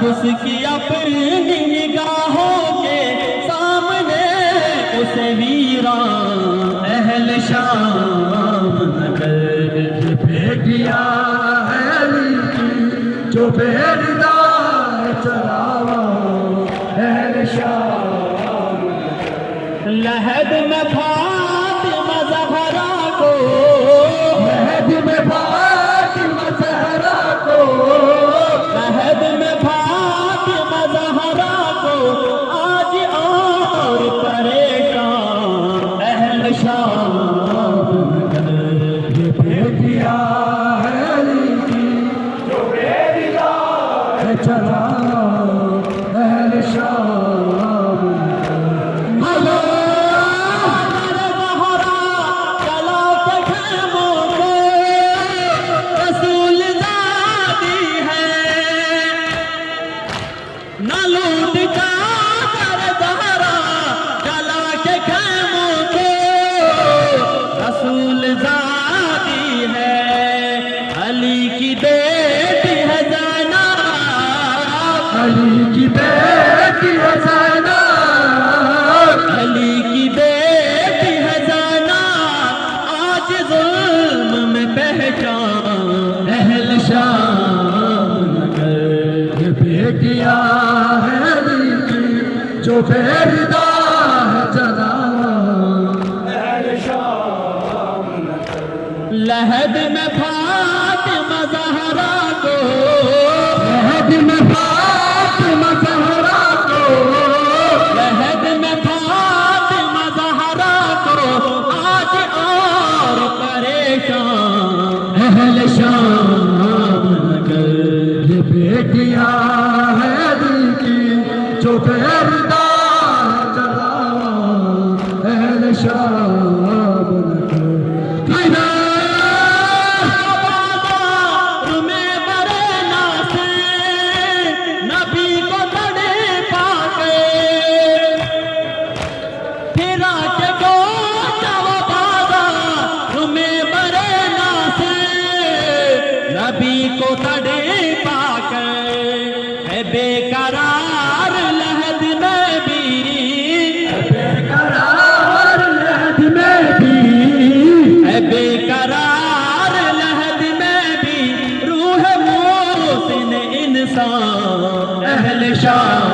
उसकी अपनी निगाहों के सामने उसे वीरान अहल शाम नगर भेटिया है अली की जो बेदार चलावा अहल शाम। लहद में फातिमा ज़हरा को, लहद में फातिमा ज़हरा को, लहद में फातिमा ज़हरा को आज और परेशान अहल शाम ये भेटिया है अली की जो बेदार चलावा अहल शाम। न लूट चादर ज़हरा जला के खैमों को, रसूल ज़ादी है अली की बेटी है ज़ैनब, अली की बेटी है ज़ैनब, अली की बेटी है ज़ैनब, आज जुल्म में पहचान अहल शाम नगर। ये बेटिया है अली की जो बेदा है चलावा अहल शाम। लहद में फातिमा ज़हरा को, लहद में फातिमा ज़हरा को, लहद में फातिमा ज़हरा को आज और परेशान अहल शाम नगर। ये बेटिया है अली की जो बेदा है चलावा अहल शाम नगर। बाज़ार में बरेना से नबी को तड़े पाके, फिरा के गोशा बाज़ार में बरेना से नबी को तड़े पाके, है बेकरार लहद में भी, बेकरार लहद में भी, है बेकरार लहद में भी रूह मोहसिन इंसान अहल शाम